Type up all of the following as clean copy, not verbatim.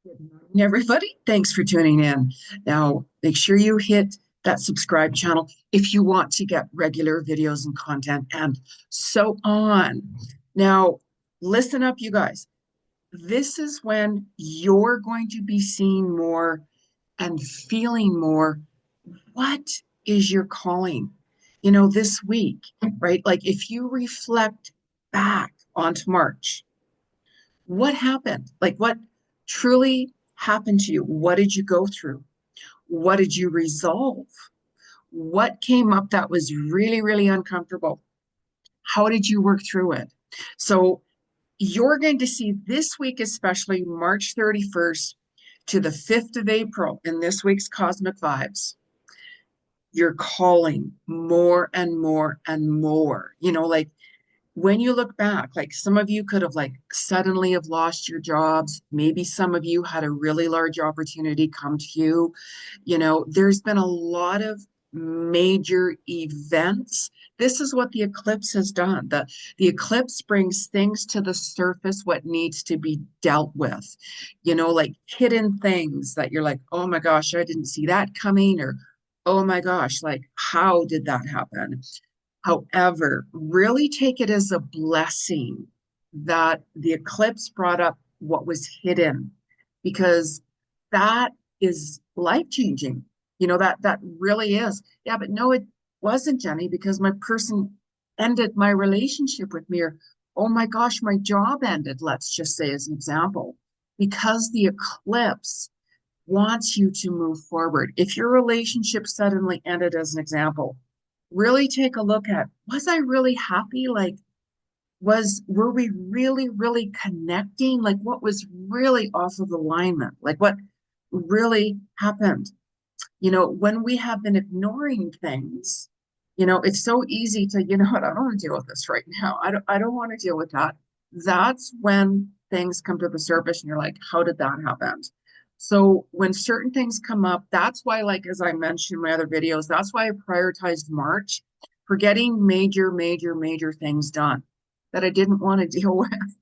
Good morning, everybody. Thanks for tuning in. Now, make sure you hit that subscribe channel if you want to get regular videos and content and so on. Now, listen up, you guys. This is when you're going to be seeing more and feeling more. What is your calling? This week, right? Like if you reflect back onto March, what happened? Like what truly happened to you? What did you go through? What did you resolve? What came up that was really, really uncomfortable? How did you work through it? So you're going to see this week, especially March 31st to the 5th of April in this week's Cosmic Vibes, you're calling more and more and more. Like when you look back, like some of you could have like suddenly have lost your jobs. Maybe some of you had a really large opportunity come to you. There's been a lot of major events. This is what the eclipse has done. The eclipse brings things to the surface, what needs to be dealt with, like hidden things that you're like, oh my gosh, I didn't see that coming, or oh my gosh, like how did that happen? However, really take it as a blessing that the eclipse brought up what was hidden, because that is life changing. That really is. Yeah, but no, it wasn't, Jenny, because my person ended my relationship with me, or oh my gosh, my job ended, let's just say as an example, because the eclipse wants you to move forward. If your relationship suddenly ended, as an example, really take a look at, was I really happy? Like, were we really, really connecting? Like, what was really off of alignment? Like, what really happened? When we have been ignoring things, it's so easy to, what, I don't want to deal with this right now. I don't want to deal with that. That's when things come to the surface and you're like, how did that happen? So when certain things come up, that's why, like, as I mentioned in my other videos, that's why I prioritized March for getting major, major, major things done that I didn't want to deal with.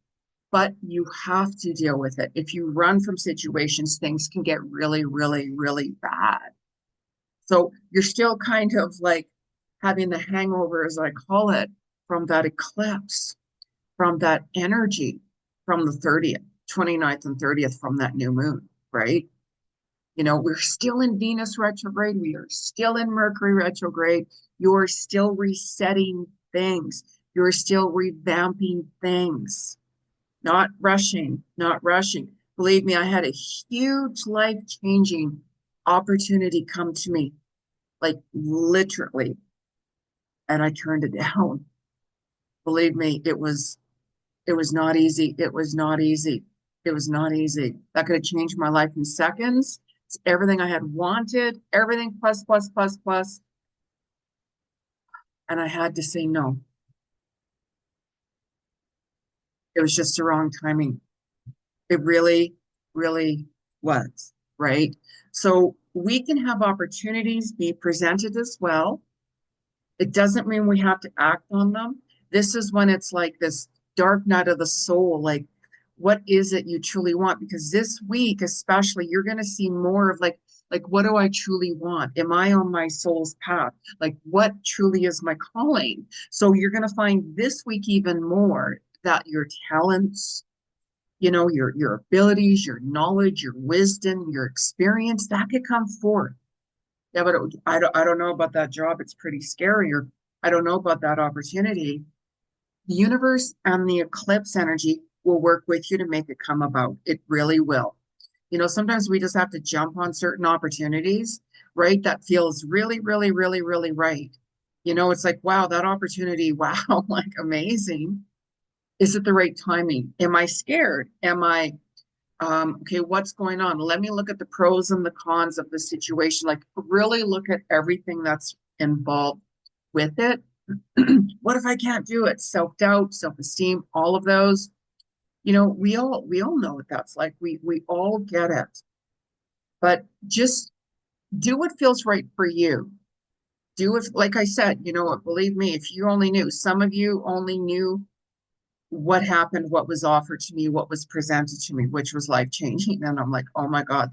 But you have to deal with it. If you run from situations, things can get really, really, really bad. So you're still kind of like having the hangover, as I call it, from that eclipse, from that energy, from the 30th, 29th and 30th, from that new moon, right? We're still in Venus retrograde. We are still in Mercury retrograde. You're still resetting things. You're still revamping things, not rushing, not rushing. Believe me, I had a huge life changing opportunity come to me, like literally, and I turned it down. Believe me, it was not easy. It was not easy. It was not easy. That could have changed my life in seconds. It's everything I had wanted, everything plus, plus, plus, plus. And I had to say no. It was just the wrong timing. It really, really was, right? So we can have opportunities be presented as well. It doesn't mean we have to act on them. This is when it's like this dark night of the soul. Like, what is it you truly want? Because this week, especially, you're going to see more of like, what do I truly want? Am I on my soul's path? Like, what truly is my calling? So you're going to find this week even more that your talents, your abilities, your knowledge, your wisdom, your experience, that could come forth. Yeah, but I don't know about that job. It's pretty scary. Or I don't know about that opportunity. The universe and the eclipse energy will work with you to make it come about. It really will. Sometimes we just have to jump on certain opportunities, right? That feels really, really, really, really right. It's like, wow, that opportunity, wow, like amazing. Is it the right timing? Am I scared? Am I okay, what's going on? Let me look at the pros and the cons of the situation. Like, really look at everything that's involved with it. What if I can't do it? Self-doubt, self-esteem, all of those. We all know what that's like. We all get it. But just do what feels right for you. Do it, like I said, believe me, if you only knew, some of you only knew what happened, what was offered to me, what was presented to me, which was life changing. And I'm like, oh my God,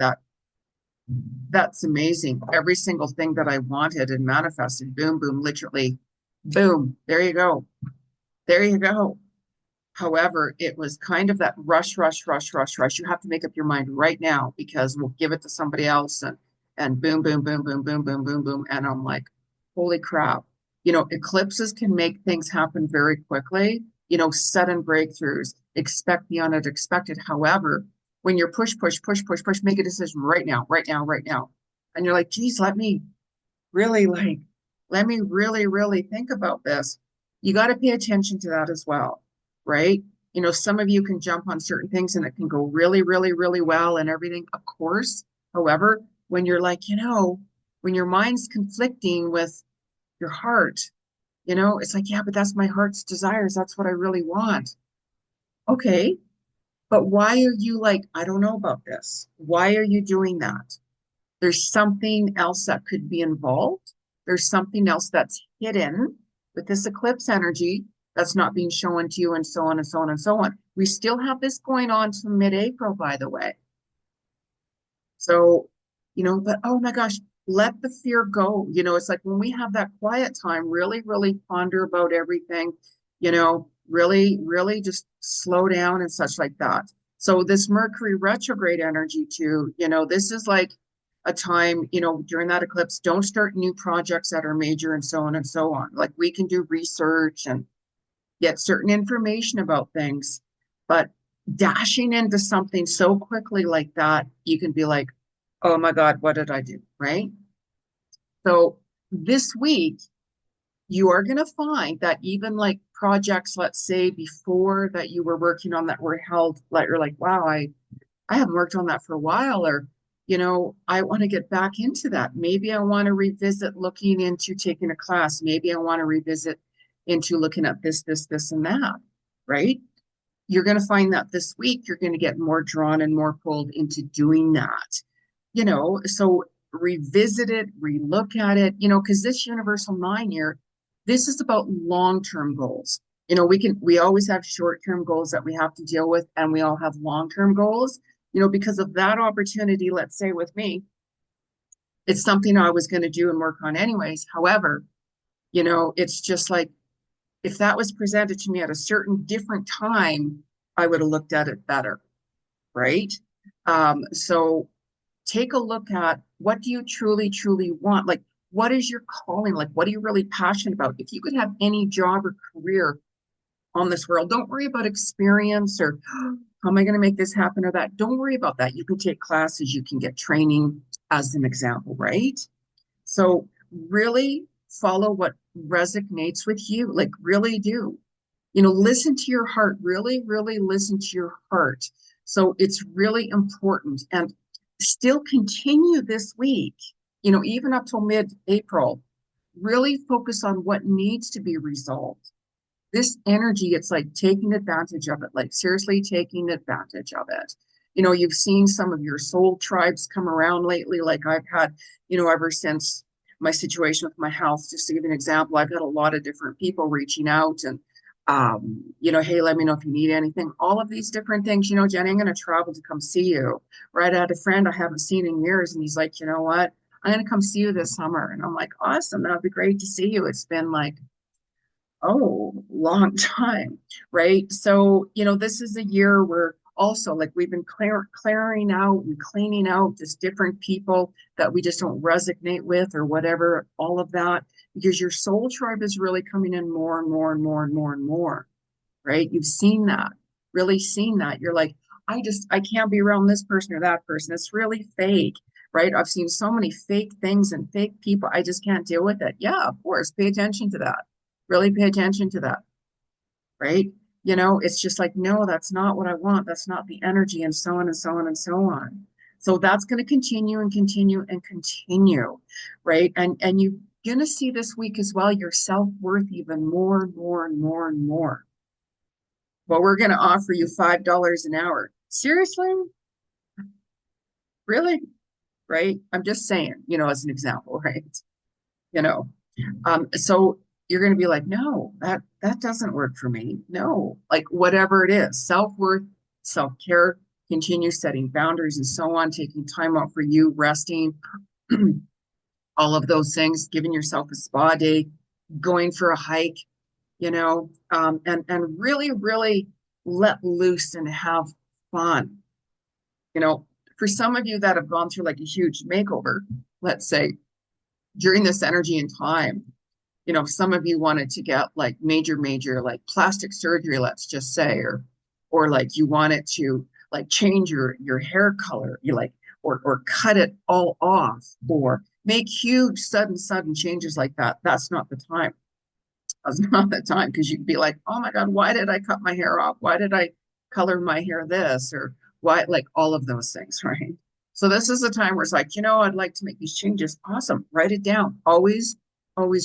that's amazing. Every single thing that I wanted and manifested, boom, boom, literally, boom, there you go. There you go. However, it was kind of that rush, rush, rush, rush, rush. You have to make up your mind right now because we'll give it to somebody else and boom, boom, boom, boom, boom, boom, boom, boom. And I'm like, holy crap. Eclipses can make things happen very quickly, sudden breakthroughs, expect the unexpected. However, when you're push, push, push, push, push, make a decision right now, right now, right now. And you're like, geez, really let me really, really think about this. You got to pay attention to that as well, right? Some of you can jump on certain things and it can go really, really, really well and everything, of course. However, when you're like, when your mind's conflicting with your heart, it's like, yeah, but that's my heart's desires. That's what I really want. Okay. But why are you like, I don't know about this? Why are you doing that? There's something else that could be involved. There's something else that's hidden with this eclipse energy that's not being shown to you, and so on and so on and so on. We still have this going on to mid-April, by the way. So, but oh my gosh, let the fear go. It's like when we have that quiet time, really, really ponder about everything, really, really just slow down and such like that. So this Mercury retrograde energy too, this is like a time, during that eclipse, don't start new projects that are major and so on and so on. Like we can do research and get certain information about things, but dashing into something so quickly like that, you can be like, oh my God, what did I do? Right? So this week, you are going to find that even like projects, let's say before that you were working on that were held, like you're like, wow, I haven't worked on that for a while, or I want to get back into that. Maybe I want to revisit looking into taking a class. Maybe I want to revisit into looking at this, and that, right? You're going to find that this week you're going to get more drawn and more pulled into doing that. So revisit it, relook at it, because this universal 9 year, this is about long-term goals. We always have short-term goals that we have to deal with, and we all have long-term goals, because of that opportunity, let's say with me, it's something I was going to do and work on anyways. However, it's just like if that was presented to me at a certain different time, I would have looked at it better, right? So take a look at what do you truly, truly want? Like, what is your calling? Like, what are you really passionate about? If you could have any job or career on this world, don't worry about experience or how am I going to make this happen or that. Don't worry about that. You can take classes, you can get training as an example, right? So really follow what resonates with you, like really do. Listen to your heart, really, really listen to your heart. So it's really important and still continue this week, even up till mid-April, really focus on what needs to be resolved. This energy, it's like taking advantage of it, like seriously taking advantage of it. You've seen some of your soul tribes come around lately, like I've had, ever since my situation with my health. Just to give an example, I've had a lot of different people reaching out and, hey, let me know if you need anything. All of these different things, Jenny, I'm going to travel to come see you. Right. I had a friend I haven't seen in years, and he's like, you know what? I'm going to come see you this summer. And I'm like, awesome. That'd be great to see you. It's been like, oh, long time, right? So, this is a year where also like we've been clearing out and cleaning out just different people that we just don't resonate with or whatever, all of that, because your soul tribe is really coming in more and more and more and more and more, right? You've seen that, really seen that. You're like, I can't be around this person or that person. It's really fake, right? I've seen so many fake things and fake people. I just can't deal with it. Yeah, of course. Pay attention to that. Really pay attention to that, right? It's just like, no, that's not what I want. That's not the energy, and so on and so on and so on. So that's going to continue and continue and continue, right? And you're going to see this week as well your self-worth even more and more and more and more. Well, we're going to offer you $5 an hour. Seriously? Really? Right? I'm just saying, as an example, right? You know, so you're going to be like, no, that doesn't work for me. No, like whatever it is, self-worth, self-care, continue setting boundaries and so on, taking time out for you, resting, all of those things, giving yourself a spa day, going for a hike, and really, really let loose and have fun. You know, for some of you that have gone through like a huge makeover, let's say during this energy and time, some of you wanted to get like major, like plastic surgery, let's just say, or like you wanted to like change your hair color, you like, or cut it all off, or make huge sudden changes like that. That's not the time. That's not the time, because you'd be like, oh my God, why did I cut my hair off? Why did I color my hair this? Or why, like all of those things, right? So this is a time where it's like, I'd like to make these changes. Awesome. Write it down. Always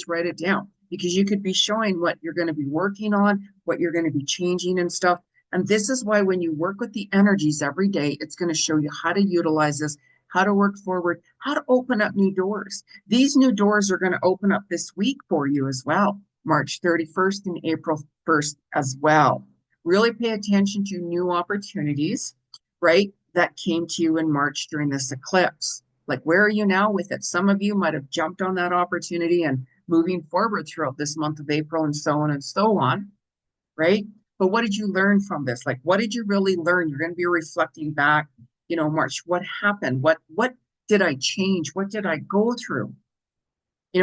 write it down, because you could be showing what you're going to be working on, what you're going to be changing and stuff. And this is why when you work with the energies every day, it's going to show you how to utilize this, how to work forward, how to open up new doors. These new doors are going to open up this week for you as well. March 31st and April 1st as well. Really pay attention to new opportunities, right, that came to you in March during this eclipse. Like, where are you now with it? Some of you might have jumped on that opportunity and moving forward throughout this month of April and so on, right? But what did you learn from this? Like, what did you really learn? You're going to be reflecting back, March, what happened? What did I change? What did I go through?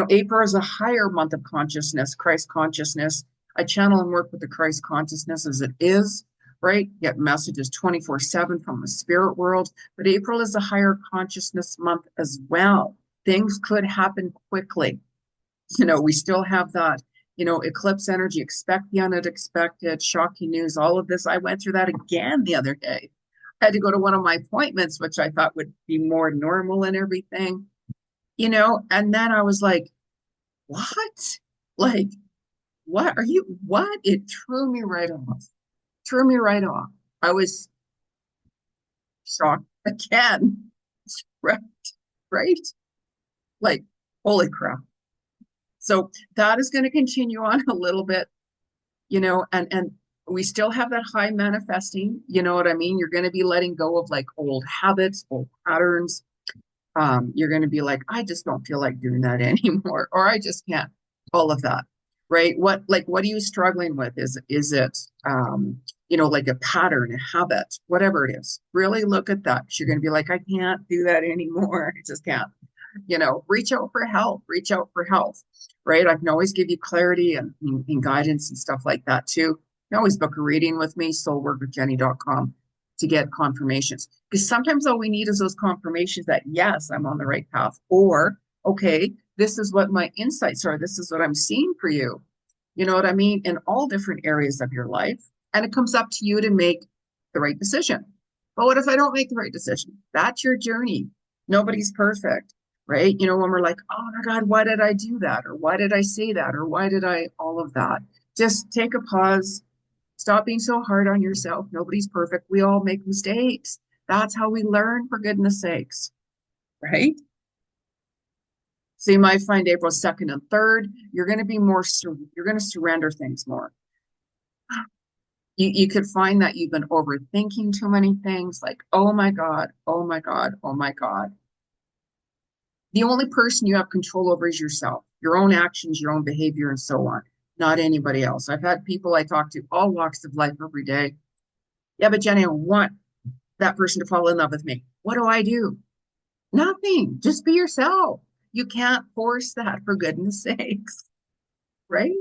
April is a higher month of consciousness, Christ consciousness. I channel and work with the Christ consciousness as it is, right? Get messages 24/7 from the spirit world. But April is a higher consciousness month as well. Things could happen quickly. We still have that, eclipse energy, expect the unexpected, shocking news, all of this. I went through that again the other day. I had to go to one of my appointments, which I thought would be more normal and everything. And then I was like, what? Like, what are you? What? It threw me right off. Threw me right off. I was shocked again. Right? Right? Like, holy crap. So that is going to continue on a little bit, and we still have that high manifesting, you know what I mean? You're going to be letting go of like old habits, old patterns. You're going to be like, I just don't feel like doing that anymore, or I just can't, all of that, right? What are you struggling with? Is it, like a pattern, a habit, whatever it is? Really look at that. You're going to be like, I can't do that anymore. I just can't, reach out for help, right? I can always give you clarity and guidance and stuff like that too. You can always book a reading with me, soulworkwithjenny.com, to get confirmations. Because sometimes all we need is those confirmations that, yes, I'm on the right path. Or, okay, this is what my insights are. This is what I'm seeing for you. You know what I mean? In all different areas of your life. And it comes up to you to make the right decision. But what if I don't make the right decision? That's your journey. Nobody's perfect, right? When we're like, oh my God, why did I do that? Or why did I say that? Or why did I, all of that? Just take a pause. Stop being so hard on yourself. Nobody's perfect. We all make mistakes. That's how we learn, for goodness sakes, right? So you might find April 2nd and 3rd, you're going to be more, you're going to surrender things more. You could find that you've been overthinking too many things, like, oh my God, oh my God, oh my God. The only person you have control over is yourself, your own actions, your own behavior, and so on, not anybody else. I've had people I talk to all walks of life every day. Yeah, but Jenny, I want that person to fall in love with me. What do I do? Nothing. Just be yourself. You can't force that, for goodness sakes, right?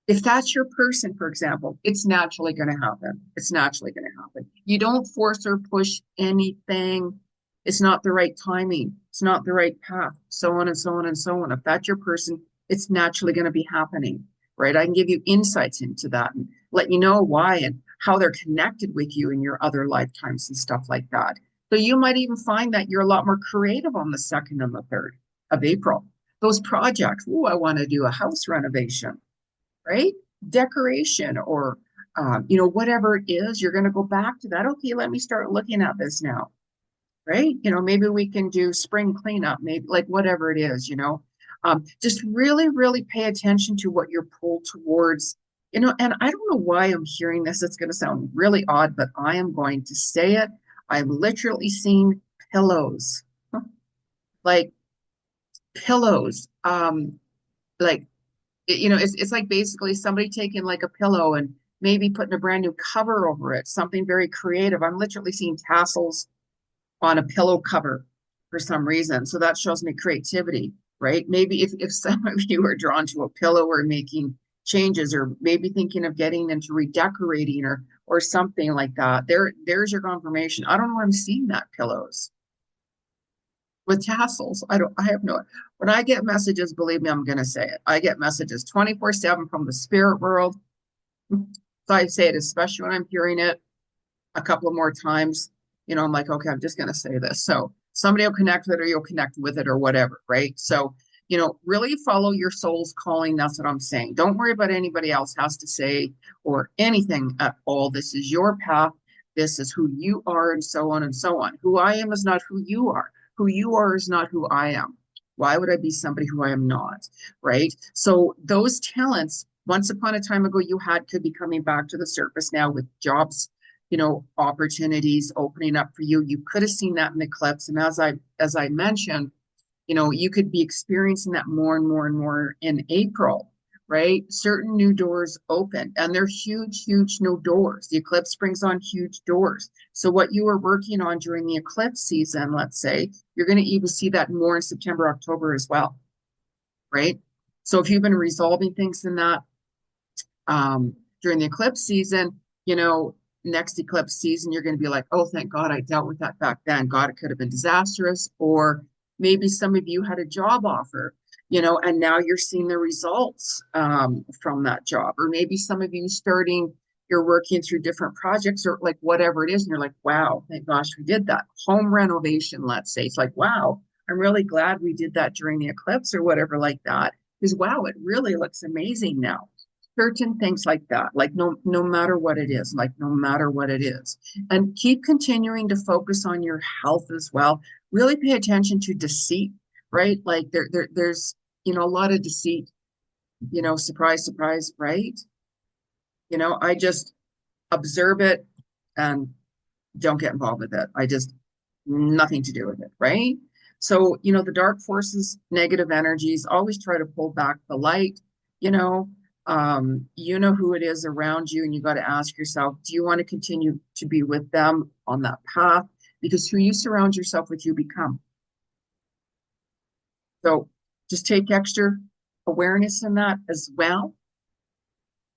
If that's your person, for example, it's naturally going to happen. It's naturally going to happen. You don't force or push anything. It's not the right timing. It's not the right path, so on and so on and so on. If that's your person, it's naturally going to be happening, right? I can give you insights into that and let you know why and how they're connected with you in your other lifetimes and stuff like that. So you might even find that you're a lot more creative on the 2nd and the 3rd of April. Those projects, oh, I want to do a house renovation, right? Decoration, or, whatever it is, you're going to go back to that. Okay, let me start looking at this now, right? Maybe we can do spring cleanup, maybe, like, whatever it is, Just really, really pay attention to what you're pulled towards. And I don't know why I'm hearing this. It's going to sound really odd, but I am going to say it. I've literally seen pillows, like pillows. Like it's like basically somebody taking like a pillow and maybe putting a brand new cover over it, something very creative. I'm literally seeing tassels on a pillow cover for some reason. So that shows me creativity, right? Maybe if some of you are drawn to a pillow or making changes or maybe thinking of getting into redecorating or something like that, there's your confirmation. I don't know why I'm seeing that pillows with tassels. I have no, when I get messages, believe me, I'm going to say it. I get messages 24/7 from the spirit world. So I say it, especially when I'm hearing it a couple of more times, I'm like, okay, I'm just going to say this. So somebody will connect with it or you'll connect with it or whatever, right? So, really follow your soul's calling. That's what I'm saying. Don't worry about anybody else has to say or anything at all. This is your path. This is who you are, and so on and so on. Who I am is not who you are. Who you are is not who I am. Why would I be somebody who I am not? Right? So those talents, once upon a time ago, you had could be coming back to the surface now with jobs, opportunities opening up for you. You could have seen that in the eclipse. And as I mentioned, you could be experiencing that more and more and more in April, right? Certain new doors open and they're huge, huge new doors. The eclipse brings on huge doors. So what you were working on during the eclipse season, let's say, you're going to even see that more in September, October as well, right? So if you've been resolving things in that during the eclipse season, next eclipse season, you're going to be like, oh, thank God I dealt with that back then. God, it could have been disastrous. Or maybe some of you had a job offer, and now you're seeing the results from that job. Or maybe some of you you're working through different projects or like whatever it is. And you're like, wow, thank gosh we did that. Home renovation, let's say. It's like, wow, I'm really glad we did that during the eclipse or whatever like that. Because wow, it really looks amazing now. Certain things like that, like no matter what it is, like no matter what it is. And keep continuing to focus on your health as well. Really pay attention to deceit, right? Like there's a lot of deceit, surprise, surprise, right? I just observe it and don't get involved with it. I just nothing to do with it, right? So, the dark forces, negative energies, always try to pull back the light, you know, you know who it is around you, and you got to ask yourself, do you want to continue to be with them on that path? Because who you surround yourself with, you become. So just take extra awareness in that as well.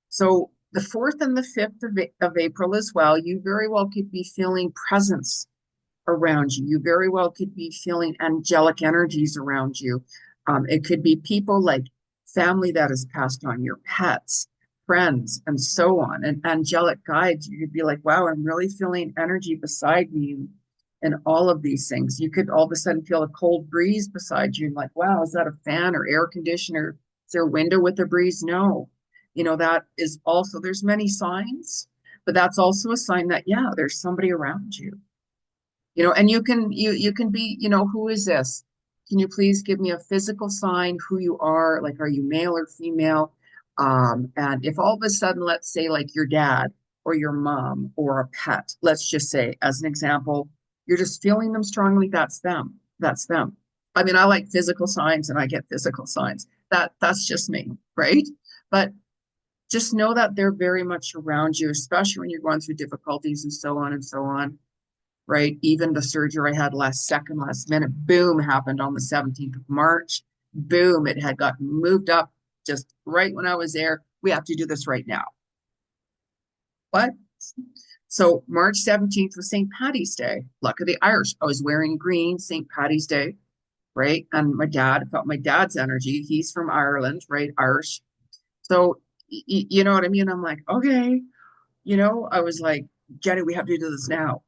So the 4th and the 5th of April as well, you very well could be feeling presence around you. You very well could be feeling angelic energies around you. It could be people like family that has passed on, your pets, friends, and so on, and angelic guides. You could be like, wow, I'm really feeling energy beside me and all of these things. You could all of a sudden feel a cold breeze beside you and like, wow, is that a fan or air conditioner? Is there a window with a breeze? No. That is also, there's many signs, but that's also a sign that, yeah, there's somebody around you. And you can be, who is this? Can you please give me a physical sign who you are? Like, are you male or female? And if all of a sudden, let's say like your dad or your mom or a pet, let's just say as an example, you're just feeling them strongly, that's them. That's them. I mean, I like physical signs and I get physical signs. That's just me, right? But just know that they're very much around you, especially when you're going through difficulties and so on and so on. Right? Even the surgery I had last minute, boom, happened on the 17th of March. Boom, it had gotten moved up just right when I was there. We have to do this right now. What? So March 17th was St. Paddy's Day. Luck of the Irish. I was wearing green, St. Paddy's Day, right? And my dad, I felt my dad's energy. He's from Ireland, right? Irish. So, you know what I mean? I'm like, okay. I was like, Jenny, we have to do this now.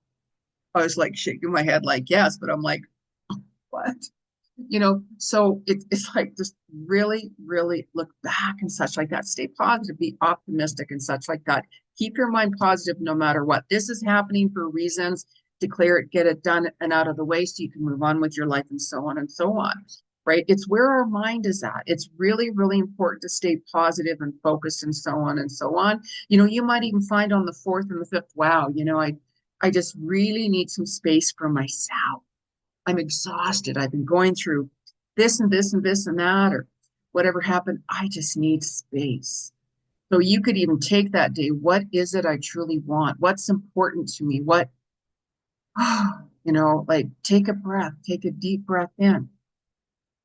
I was like shaking my head like, yes, but I'm like, what? So it's like just really, really look back and such like that. Stay positive, be optimistic and such like that. Keep your mind positive no matter what. This is happening for reasons. Declare it, get it done and out of the way so you can move on with your life and so on and so on. right? It's where our mind is at. It's really, really important to stay positive and focused and so on and so on. You might even find on the fourth and the fifth, wow, I just really need some space for myself. I'm exhausted. I've been going through this and this and this and that, or whatever happened. I just need space. So you could even take that day. What is it I truly want? What's important to me? Like take a breath, take a deep breath in,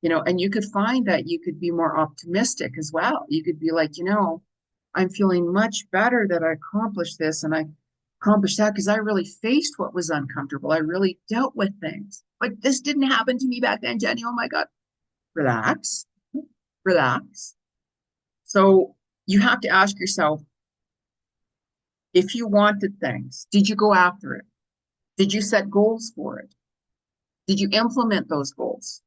and you could find that you could be more optimistic as well. You could be like, I'm feeling much better that I accomplished this and I accomplished that because I really faced what was uncomfortable. I really dealt with things. Like this didn't happen to me back then, Jenny. Oh my God. Relax, relax. So you have to ask yourself, if you wanted things, did you go after it? Did you set goals for it? Did you implement those goals?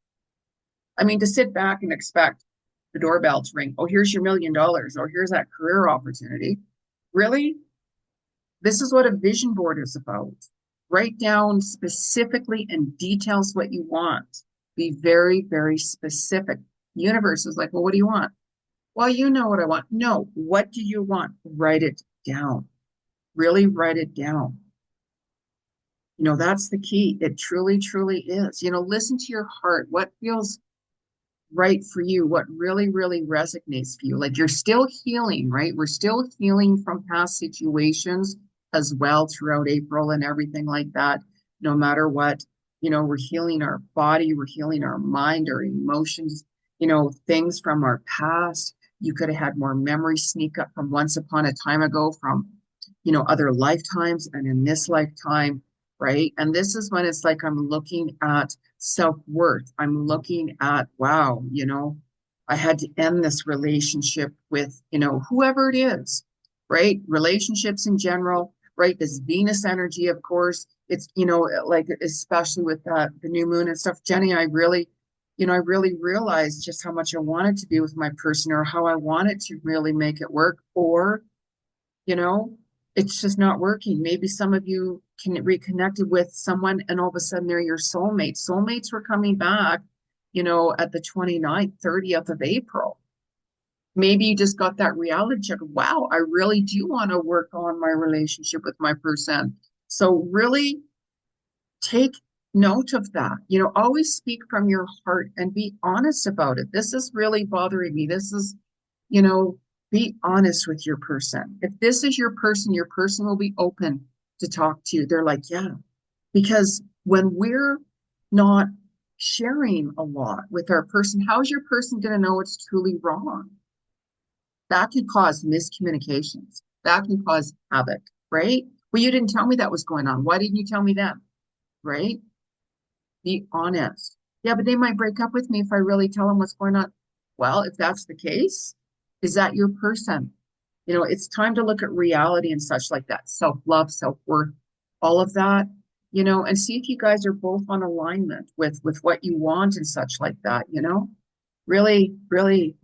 I mean, to sit back and expect the doorbell to ring, oh, here's your $1 million, or here's that career opportunity. Really? This is what a vision board is about. Write down specifically and details what you want. Be very, very specific. Universe is like, well, what do you want? Well, you know what I want. No, what do you want? Write it down. Really write it down. That's the key. It truly, truly is. Listen to your heart. What feels right for you? What really, really resonates for you? Like you're still healing, right? We're still healing from past situations as well throughout April and everything like that. No matter what, we're healing our body, we're healing our mind, our emotions, things from our past. You could have had more memories sneak up from once upon a time ago, from, other lifetimes and in this lifetime, right? And this is when it's like I'm looking at self-worth. I'm looking at, wow, I had to end this relationship with, whoever it is, right? Relationships in general, right? This Venus energy, of course, it's, like, especially with the new moon and stuff. Jenny, I really realized just how much I wanted to be with my person, or how I wanted to really make it work, or, you know, it's just not working. Maybe some of you can reconnected with someone and all of a sudden they're your soulmates. Soulmates were coming back, at the 29th, 30th of April. Maybe you just got that reality check. Wow, I really do want to work on my relationship with my person. So really take note of that. Always speak from your heart and be honest about it. This is really bothering me. This is, you know, be honest with your person. If this is your person will be open to talk to you. They're like, yeah, because when we're not sharing a lot with our person, how is your person going to know what's truly wrong? That can cause miscommunications. That can cause havoc, right? Well, you didn't tell me that was going on. Why didn't you tell me that? Right? Be honest. Yeah, but they might break up with me if I really tell them what's going on. Well, if that's the case, is that your person? It's time to look at reality and such like that. Self-love, self-worth, all of that, and see if you guys are both on alignment with what you want and such like that, Really, really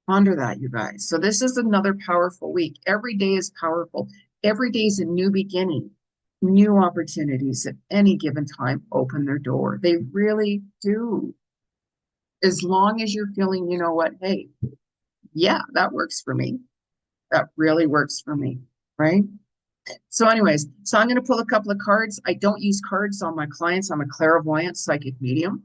ponder that, you guys. So this is another powerful week. Every day is powerful. Every day is a new beginning. New opportunities at any given time open their door. They really do. As long as you're feeling, you know what, hey, yeah, that works for me. That really works for me, right? So anyways, so I'm going to pull a couple of cards. I don't use cards on my clients. I'm a clairvoyant psychic medium.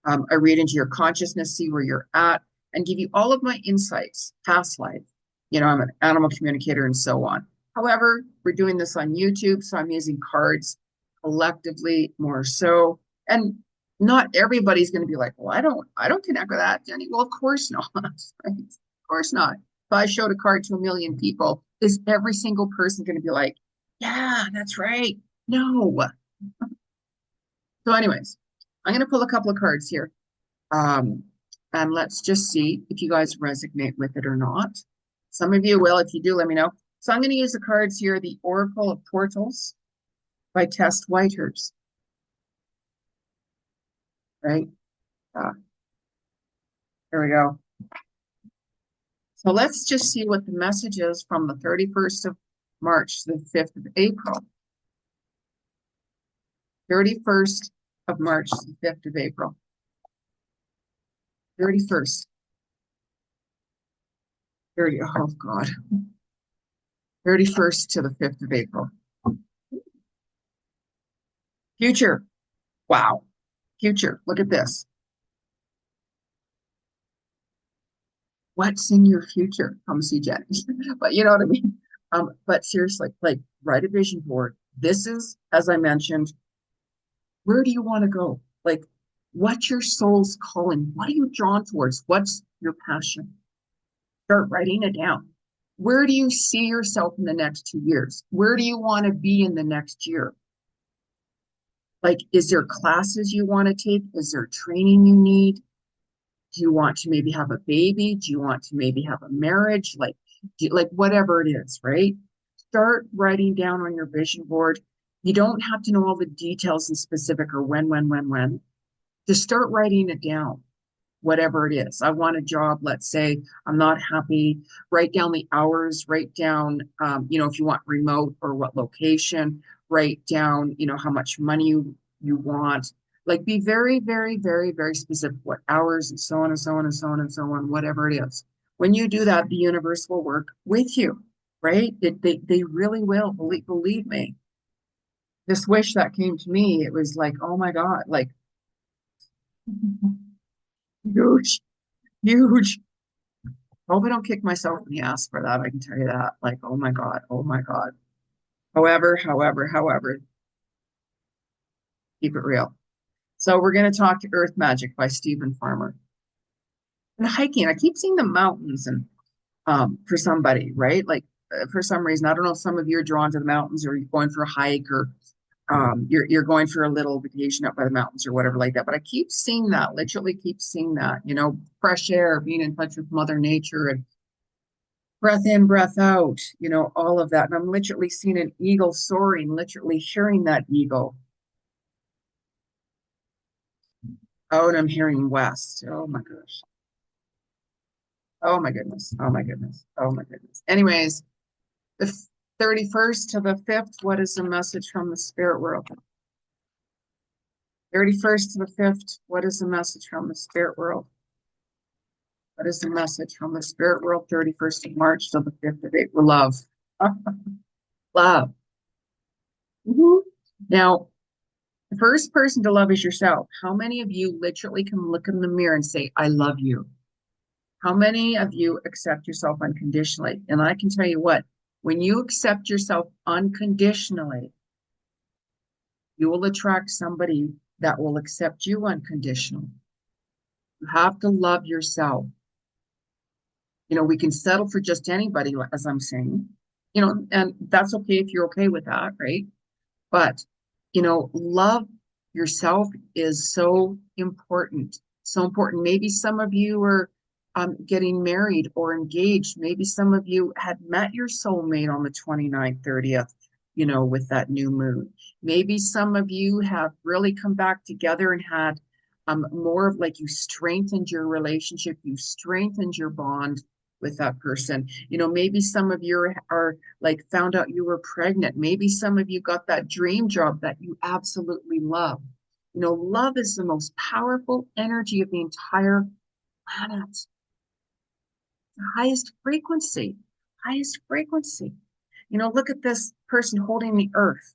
I read into your consciousness, see where you're at, and give you all of my insights, past life. I'm an animal communicator and so on. However, we're doing this on YouTube, so I'm using cards collectively more so. And not everybody's going to be like, well, I don't connect with that, Jenny. Well, of course not, right? Of course not. If I showed a card to 1,000,000 people, is every single person going to be like, yeah, that's right? No. So anyways, I'm going to pull a couple of cards here. And let's just see if you guys resonate with it or not. Some of you will. If you do, let me know. So I'm going to use the cards here, the Oracle of Portals by Tess Whitehurst. Right? There we go. So let's just see what the message is from the 31st of March to the 5th of April. 31st of March to the 5th of April. 31st, 30, oh God, 31st to the 5th of April. Future. Wow. Future. Look at this. What's in your future? Come see Jenny. But you know what I mean? But seriously, like write a vision board. This is, as I mentioned, where do you want to go? Like, what's your soul's calling? What are you drawn towards? What's your passion? Start writing it down. Where do you see yourself in the next 2 years? Where do you want to be in the next year? Like, is there classes you want to take? Is there training you need? Do you want to maybe have a baby? Do you want to maybe have a marriage? Like whatever it is, right? Start writing down on your vision board. You don't have to know all the details and specific or when. Just start writing it down, whatever it is. I want a job. Let's say I'm not happy. Write down the hours. Write down, if you want remote or what location. Write down, how much money you want. Like be very, very, very, very specific. What hours and so on and so on and so on and so on. Whatever it is. When you do that, the universe will work with you, right? They really will. Believe me. This wish that came to me, it was like, oh my God, like huge, huge. Hope I don't kick myself in the ass for that. I can tell you that. Like, oh my God, oh my God. However, keep it real. So we're going to talk to Earth Magic by Stephen Farmer. And hiking, I keep seeing the mountains and for somebody, right? Like for some reason, I don't know if some of you are drawn to the mountains or you're going for a hike or you're going for a little vacation up by the mountains or whatever like that. But I keep seeing that, literally keep seeing that, fresh air, being in touch with Mother Nature and breath in, breath out, all of that. And I'm literally seeing an eagle soaring, literally hearing that eagle. Oh, and I'm hearing west. Oh my gosh. Oh my goodness. Oh my goodness. Oh my goodness. Anyways, the 31st to the 5th, what is the message from the spirit world? 31st to the 5th, what is the message from the spirit world? What is the message from the spirit world? 31st of March to the 5th of April. Love. Love. Mhm. Now, the first person to love is yourself. How many of you literally can look in the mirror and say, I love you? How many of you accept yourself unconditionally? And I can tell you what, when you accept yourself unconditionally, you will attract somebody that will accept you unconditionally. You have to love yourself. We can settle for just anybody, as I'm saying, and that's okay if you're okay with that, right? But, love yourself is so important. So important. Maybe some of you are getting married or engaged. Maybe some of you had met your soulmate on the 29th, 30th, with that new moon. Maybe some of you have really come back together and had more of like you strengthened your relationship, you strengthened your bond with that person. Maybe some of you are like found out you were pregnant. Maybe some of you got that dream job that you absolutely love. Love is the most powerful energy of the entire planet. The highest frequency, highest frequency. Look at this person holding the earth.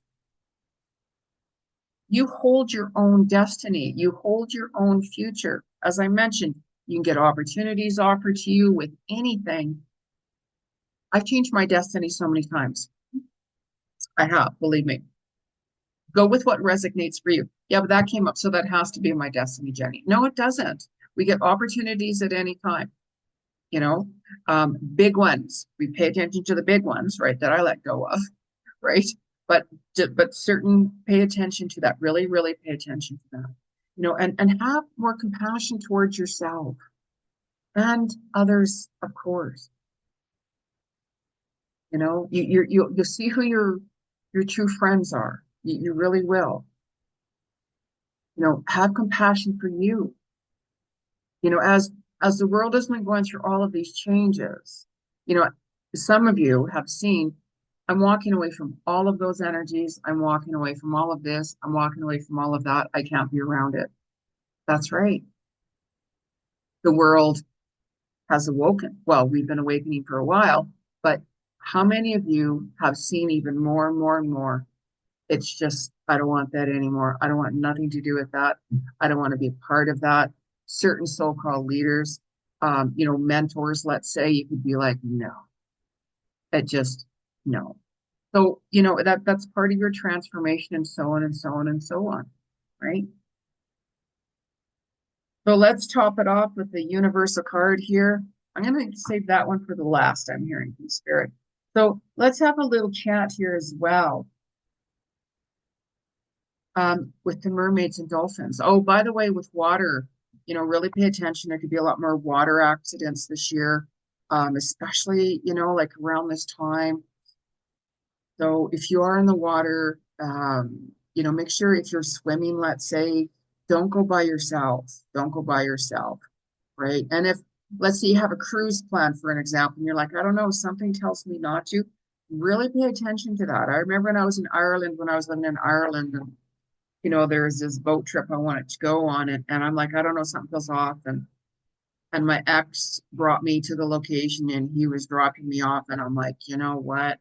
You hold your own destiny. You hold your own future. As I mentioned, you can get opportunities offered to you with anything. I've changed my destiny so many times. I have, believe me. Go with what resonates for you. Yeah, but that came up, so that has to be my destiny, Jenny. No, it doesn't. We get opportunities at any time. Big ones. We pay attention to the big ones, right? That I let go of, right? But certain pay attention to that. Really, really pay attention to that. And have more compassion towards yourself and others, of course. You'll see who your true friends are. You really will. Have compassion for you. As the world has been going through all of these changes, some of you have seen, I'm walking away from all of those energies. I'm walking away from all of this. I'm walking away from all of that. I can't be around it. That's right. the world has awoken. Well, we've been awakening for a while, but how many of you have seen even more and more and more? It's just, I don't want that anymore. I don't want nothing to do with that. I don't want to be part of that. Certain so-called leaders, mentors, let's say, you could be like, no, it just, no. So, that's part of your transformation and so on and so on and so on, right? So let's top it off with the universal card here. I'm going to save that one for the last, I'm hearing from Spirit. So let's have a little chat here as well with the mermaids and dolphins. Oh, by the way, with water, really pay attention. There could be a lot more water accidents this year, especially, like around this time. So if you are in the water, make sure if you're swimming, let's say, don't go by yourself. Don't go by yourself, right? And if, let's say you have a cruise plan, for an example, and you're like, I don't know, something tells me not to, really pay attention to that. I remember when I was in Ireland, when I was living in Ireland, and, there was this boat trip I wanted to go on, and I'm like, I don't know, something feels off. And my ex brought me to the location and he was dropping me off. And I'm like, you know what?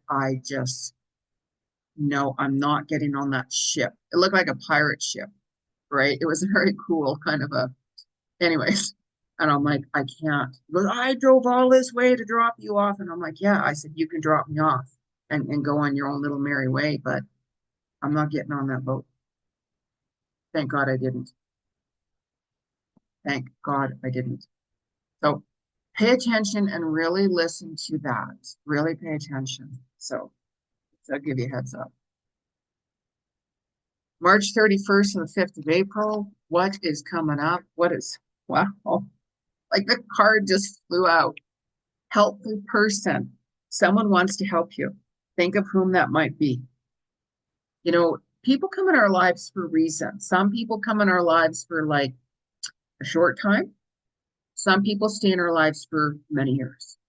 No, I'm not getting on that ship. It looked like a pirate ship, right? It was very cool, kind of anyways. And I'm like, I can't. He goes, I drove all this way to drop you off. And I'm like, yeah. I said, you can drop me off and go on your own little merry way, but I'm not getting on that boat. Thank God I didn't. Thank God I didn't. So pay attention and really listen to that. Really pay attention. So I'll give you a heads up. March 31st and the 5th of April. What is coming up? Wow. Like the card just flew out. Helpful person. Someone wants to help you. Think of whom that might be. People come in our lives for reasons. Some people come in our lives for like a short time. Some people stay in our lives for many years.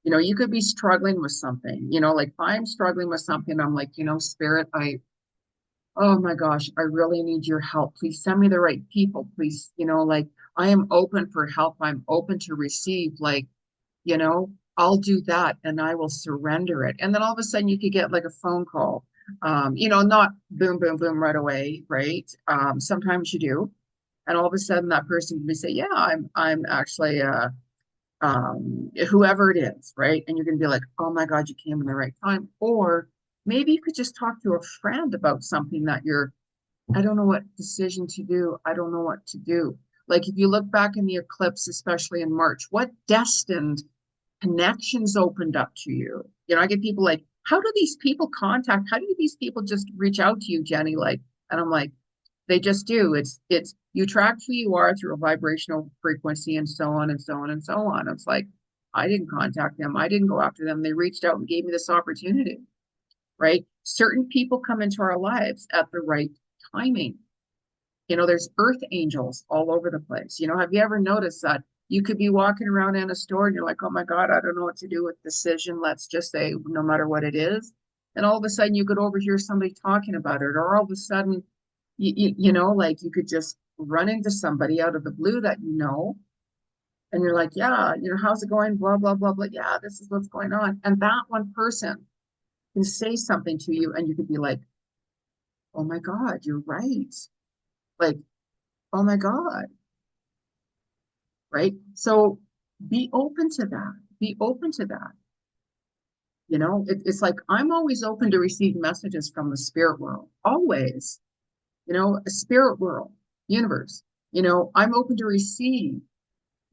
You could be struggling with something, like if I'm struggling with something, I'm like, Spirit, oh my gosh, I really need your help. Please send me the right people. Please, like I am open for help. I'm open to receive, like, I'll do that and I will surrender it. And then all of a sudden you could get like a phone call, not boom, boom, boom right away, right? Sometimes you do. And all of a sudden that person can say, yeah, I'm actually, whoever it is, right? And you're going to be like, oh my God, you came in the right time. Or maybe you could just talk to a friend about something that I don't know what decision to do. I don't know what to do. Like if you look back in the eclipse, especially in March, what destined connections opened up to you? I get people like, how do these people just reach out to you, Jenny? Like, and I'm like, they just do. It's you attract who you are through a vibrational frequency and so on and so on and so on. It's like, I didn't contact them. I didn't go after them. They reached out and gave me this opportunity, right? Certain people come into our lives at the right timing. There's earth angels all over the place. Have you ever noticed that you could be walking around in a store and you're like, oh my God, I don't know what to do with decision. Let's just say, no matter what it is. And all of a sudden you could overhear somebody talking about it, or all of a sudden, like you could just run into somebody out of the blue that and you're like, yeah, how's it going? Blah, blah, blah, blah. Yeah, this is what's going on. And that one person can say something to you and you could be like, oh my God, you're right. Like, oh my God. Right. So be open to that. Be open to that. It's like I'm always open to receive messages from the spirit world. Always, a spirit world, universe. I'm open to receive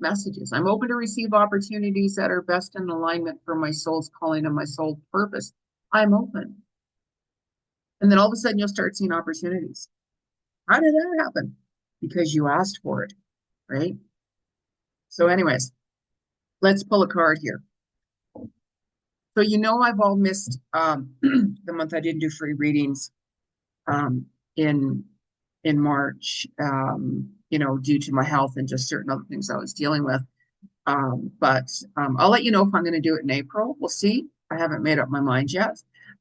messages. I'm open to receive opportunities that are best in alignment for my soul's calling and my soul's purpose. I'm open. And then all of a sudden you'll start seeing opportunities. How did that happen? Because you asked for it, right? So anyways, let's pull a card here. So I've all missed the month I didn't do free readings in March, due to my health and just certain other things I was dealing with. But I'll let you know if I'm going to do it in April. We'll see. I haven't made up my mind yet.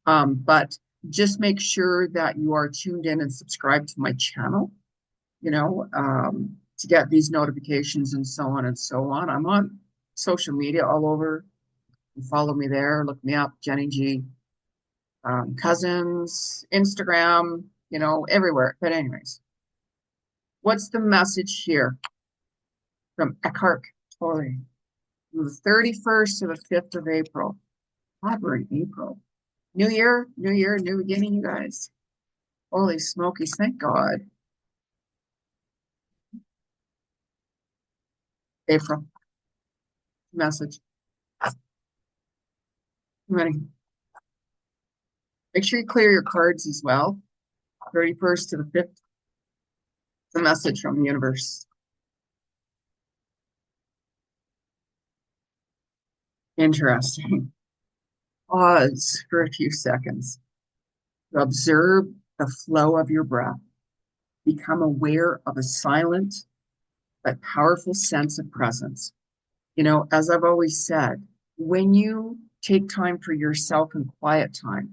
But just make sure that you are tuned in and subscribed to my channel. to get these notifications and so on and so on. I'm on social media all over. You follow me there, look me up, Jenny G. Cousins, Instagram, everywhere. But anyways, what's the message here from Eckhart Tolle? From the 31st to the 5th of April. God, we're in April. New year, new beginning, you guys. Holy smokies, thank God. April. Message. Ready. Make sure you clear your cards as well. 31st to the 5th. The message from the universe. Interesting. Pause for a few seconds. Observe the flow of your breath. Become aware of a silent but powerful sense of presence. As I've always said, when you take time for yourself and quiet time,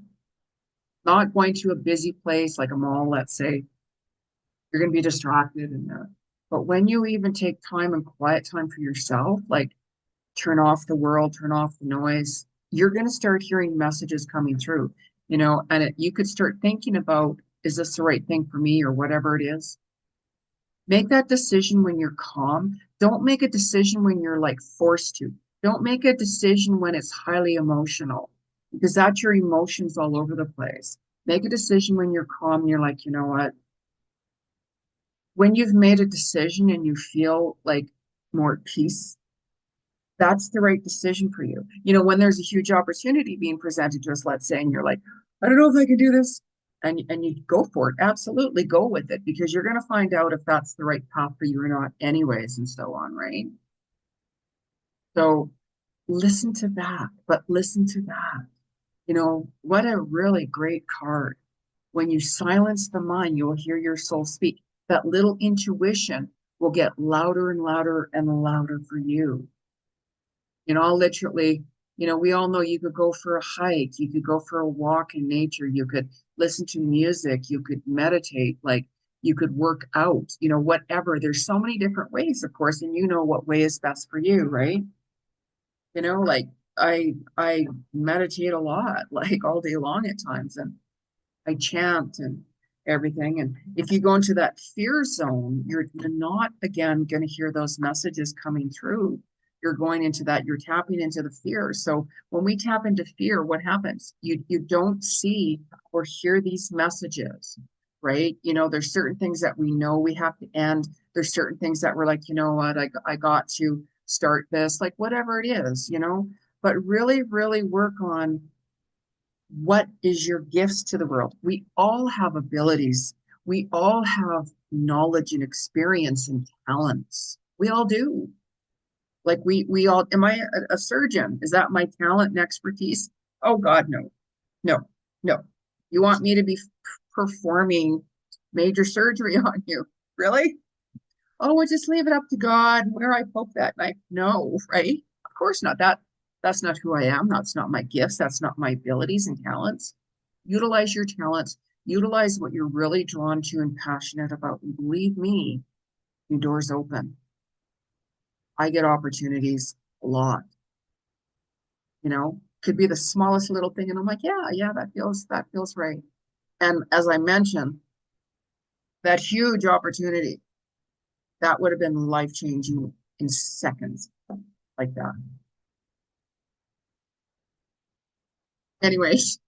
not going to a busy place like a mall, let's say, you're going to be distracted and that. But when you even take time and quiet time for yourself, like turn off the world, turn off the noise, you're going to start hearing messages coming through, and you could start thinking about, is this the right thing for me or whatever it is? Make that decision when you're calm. Don't make a decision when you're like forced to. Don't make a decision when it's highly emotional because that's your emotions all over the place. Make a decision when you're calm and you're like, you know what? When you've made a decision and you feel like more at peace, that's the right decision for you. When there's a huge opportunity being presented to us, let's say, and you're like, I don't know if I can do this. And you go for it. Absolutely go with it because you're going to find out if that's the right path for you or not anyways, and so on, right? So listen to that, but listen to that. What a really great card. When you silence the mind, you'll hear your soul speak. That little intuition will get louder and louder and louder for you. Literally, we all know you could go for a hike, you could go for a walk in nature, you could listen to music, you could meditate, like you could work out, whatever. There's so many different ways, of course, and what way is best for you, right? Like I meditate a lot, like all day long at times, and I chant and everything. And if you go into that fear zone, you're not again going to hear those messages coming through. You're going into that, you're tapping into the fear. So when we tap into fear, what happens? You don't see or hear these messages, right? There's certain things that we know we have to end. There's certain things that we're like, you know what, I got to start this, like whatever it is, but really, really work on what is your gifts to the world. We all have abilities. We all have knowledge and experience and talents. We all do. Like we all, am I a surgeon? Is that my talent and expertise? Oh God, no, no, no. You want me to be performing major surgery on you? Really? Oh, we'll just leave it up to God where I poke that knife. No, right? Of course not. That's not who I am. That's not my gifts. That's not my abilities and talents. Utilize your talents. Utilize what you're really drawn to and passionate about. And believe me, your doors open. I get opportunities a lot. Could be the smallest little thing, and I'm like, yeah, that feels right. And as I mentioned, that huge opportunity that would have been life changing in seconds, like that. Anyways,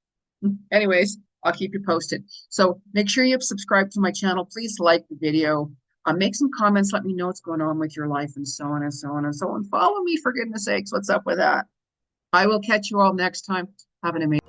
anyways, I'll keep you posted. So make sure you subscribe to my channel. Please like the video. Make some comments. Let me know what's going on with your life and so on and so on and so on. Follow me for goodness sakes. What's up with that? I will catch you all next time. Have an amazing